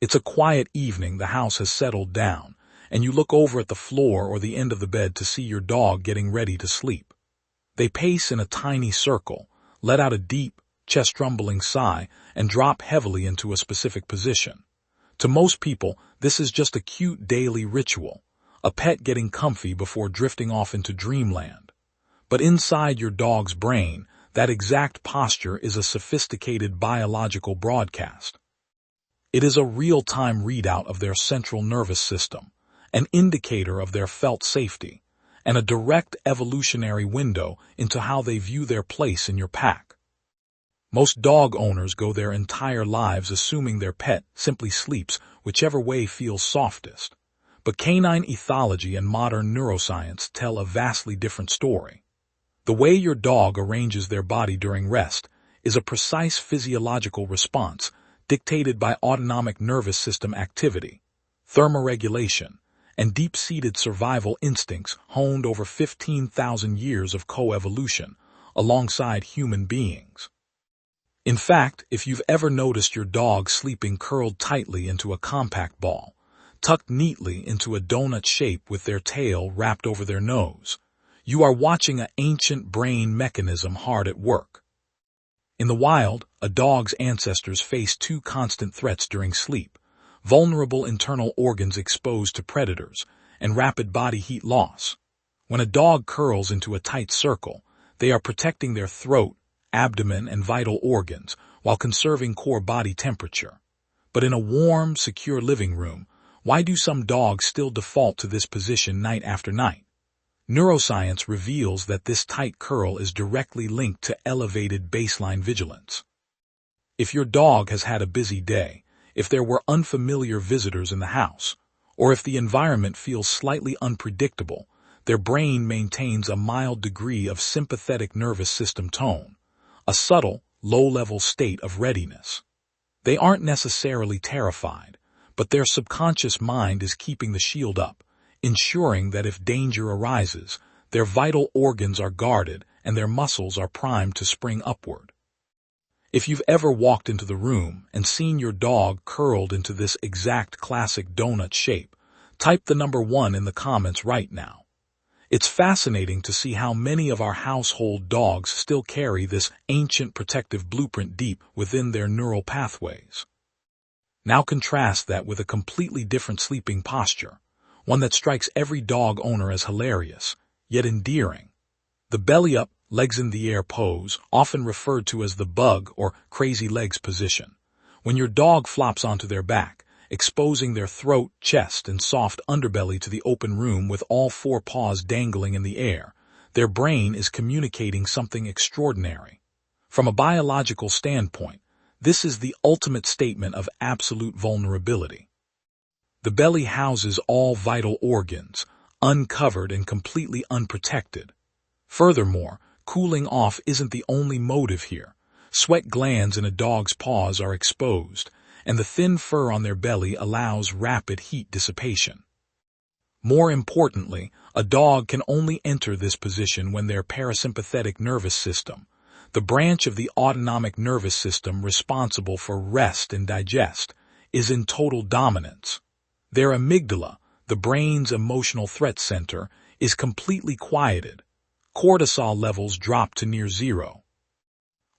It's a quiet evening, the house has settled down, and you look over at the floor or the end of the bed to see your dog getting ready to sleep. They pace in a tiny circle, let out a deep, chest-rumbling sigh, and drop heavily into a specific position. To most people, this is just a cute daily ritual, a pet getting comfy before drifting off into dreamland. But inside your dog's brain, that exact posture is a sophisticated biological broadcast. It is a real-time readout of their central nervous system, an indicator of their felt safety, and a direct evolutionary window into how they view their place in your pack. Most dog owners go their entire lives assuming their pet simply sleeps whichever way feels softest. But canine ethology and modern neuroscience tell a vastly different story. The way your dog arranges their body during rest is a precise physiological response dictated by autonomic nervous system activity, thermoregulation, and deep-seated survival instincts honed over 15,000 years of coevolution alongside human beings. In fact, if you've ever noticed your dog sleeping curled tightly into a compact ball, tucked neatly into a donut shape with their tail wrapped over their nose, you are watching an ancient brain mechanism hard at work. In the wild, a dog's ancestors faced two constant threats during sleep: vulnerable internal organs exposed to predators, and rapid body heat loss. When a dog curls into a tight circle, they are protecting their throat, abdomen, and vital organs while conserving core body temperature. But in a warm, secure living room, why do some dogs still default to this position night after night? Neuroscience reveals that this tight curl is directly linked to elevated baseline vigilance. If your dog has had a busy day, if there were unfamiliar visitors in the house, or if the environment feels slightly unpredictable, their brain maintains a mild degree of sympathetic nervous system tone, a subtle, low-level state of readiness. They aren't necessarily terrified, but their subconscious mind is keeping the shield up, ensuring that if danger arises, their vital organs are guarded and their muscles are primed to spring upward. If you've ever walked into the room and seen your dog curled into this exact classic donut shape, type the number 1 in the comments right now. It's fascinating to see how many of our household dogs still carry this ancient protective blueprint deep within their neural pathways. Now contrast that with a completely different sleeping posture, one that strikes every dog owner as hilarious, yet endearing. The belly-up, legs-in-the-air pose, often referred to as the bug or crazy legs position. When your dog flops onto their back, exposing their throat, chest, and soft underbelly to the open room with all 4 paws dangling in the air, their brain is communicating something extraordinary. From a biological standpoint, this is the ultimate statement of absolute vulnerability. The belly houses all vital organs, uncovered and completely unprotected. Furthermore, cooling off isn't the only motive here. Sweat glands in a dog's paws are exposed, and the thin fur on their belly allows rapid heat dissipation. More importantly, a dog can only enter this position when their parasympathetic nervous system, the branch of the autonomic nervous system responsible for rest and digest, is in total dominance. Their amygdala, the brain's emotional threat center, is completely quieted. Cortisol levels drop to near zero.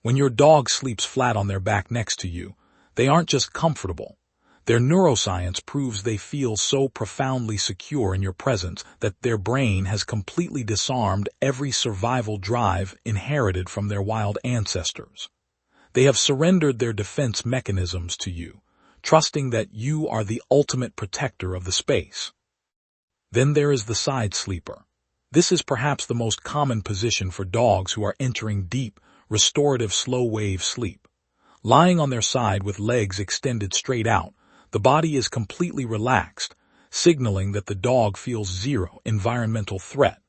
When your dog sleeps flat on their back next to you, they aren't just comfortable. Their neuroscience proves they feel so profoundly secure in your presence that their brain has completely disarmed every survival drive inherited from their wild ancestors. They have surrendered their defense mechanisms to you, trusting that you are the ultimate protector of the space. Then there is the side sleeper. This is perhaps the most common position for dogs who are entering deep, restorative slow-wave sleep. Lying on their side with legs extended straight out, the body is completely relaxed, signaling that the dog feels zero environmental threat.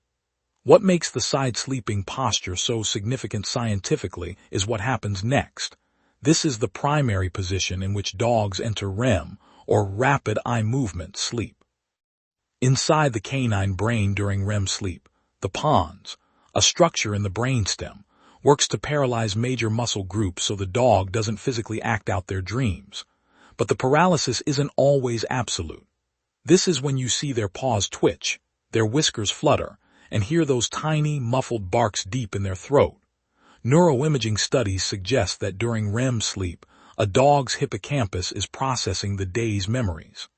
What makes the side-sleeping posture so significant scientifically is what happens next. This is the primary position in which dogs enter REM, or rapid eye movement sleep. Inside the canine brain during REM sleep, the pons, a structure in the brainstem, works to paralyze major muscle groups so the dog doesn't physically act out their dreams. But the paralysis isn't always absolute. This is when you see their paws twitch, their whiskers flutter, and hear those tiny, muffled barks deep in their throat. Neuroimaging studies suggest that during REM sleep, a dog's hippocampus is processing the day's memories.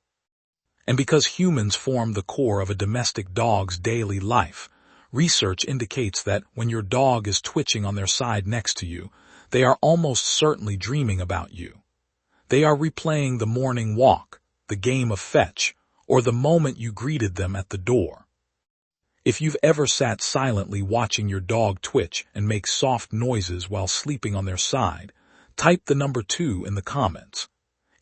And because humans form the core of a domestic dog's daily life, research indicates that when your dog is twitching on their side next to you, they are almost certainly dreaming about you. They are replaying the morning walk, the game of fetch, or the moment you greeted them at the door. If you've ever sat silently watching your dog twitch and make soft noises while sleeping on their side, type the number 2 in the comments.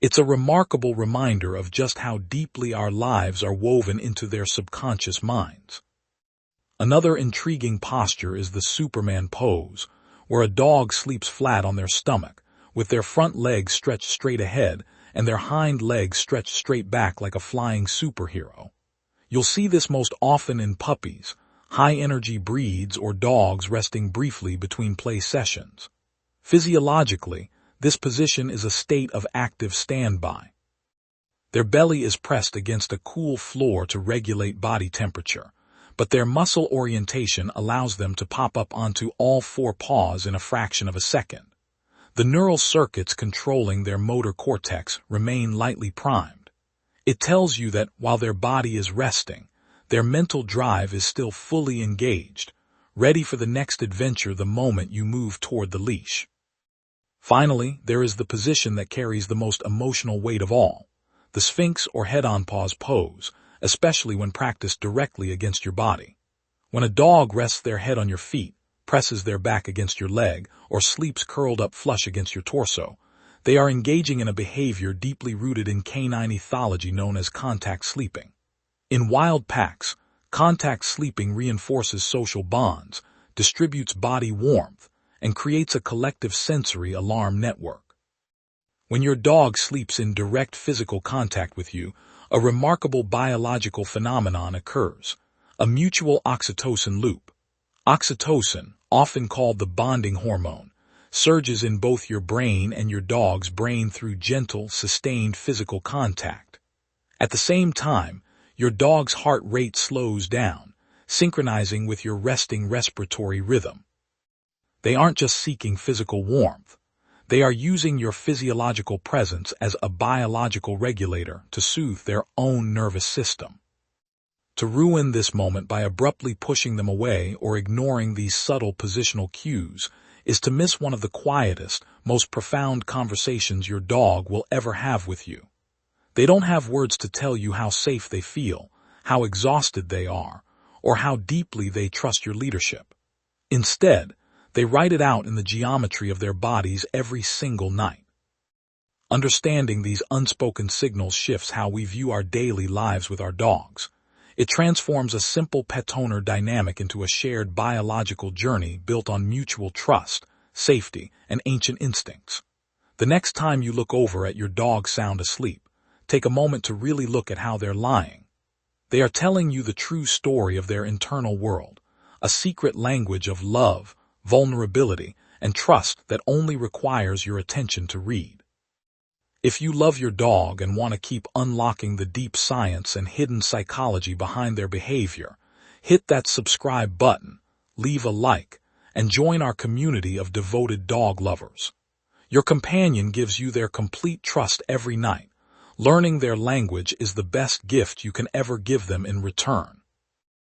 It's a remarkable reminder of just how deeply our lives are woven into their subconscious minds. Another intriguing posture is the Superman pose, where a dog sleeps flat on their stomach, with their front legs stretched straight ahead and their hind legs stretched straight back like a flying superhero. You'll see this most often in puppies, high-energy breeds, or dogs resting briefly between play sessions. Physiologically, this position is a state of active standby. Their belly is pressed against a cool floor to regulate body temperature, but their muscle orientation allows them to pop up onto all 4 paws in a fraction of a second. The neural circuits controlling their motor cortex remain lightly primed. It tells you that while their body is resting, their mental drive is still fully engaged, ready for the next adventure the moment you move toward the leash. Finally, there is the position that carries the most emotional weight of all, the Sphinx or head-on-paws pose, especially when practiced directly against your body. When a dog rests their head on your feet, presses their back against your leg, or sleeps curled up flush against your torso, they are engaging in a behavior deeply rooted in canine ethology known as contact sleeping. In wild packs, contact sleeping reinforces social bonds, distributes body warmth, and creates a collective sensory alarm network. When your dog sleeps in direct physical contact with you, a remarkable biological phenomenon occurs, a mutual oxytocin loop. Oxytocin, often called the bonding hormone, surges in both your brain and your dog's brain through gentle, sustained physical contact. At the same time, your dog's heart rate slows down, synchronizing with your resting respiratory rhythm. They aren't just seeking physical warmth. They are using your physiological presence as a biological regulator to soothe their own nervous system. To ruin this moment by abruptly pushing them away or ignoring these subtle positional cues is to miss one of the quietest, most profound conversations your dog will ever have with you. They don't have words to tell you how safe they feel, how exhausted they are, or how deeply they trust your leadership. Instead, they write it out in the geometry of their bodies every single night. Understanding these unspoken signals shifts how we view our daily lives with our dogs. It transforms a simple pet-owner dynamic into a shared biological journey built on mutual trust, safety, and ancient instincts. The next time you look over at your dog sound asleep, take a moment to really look at how they're lying. They are telling you the true story of their internal world, a secret language of love, vulnerability, and trust that only requires your attention to read. If you love your dog and want to keep unlocking the deep science and hidden psychology behind their behavior, hit that subscribe button, leave a like, and join our community of devoted dog lovers. Your companion gives you their complete trust every night. Learning their language is the best gift you can ever give them in return.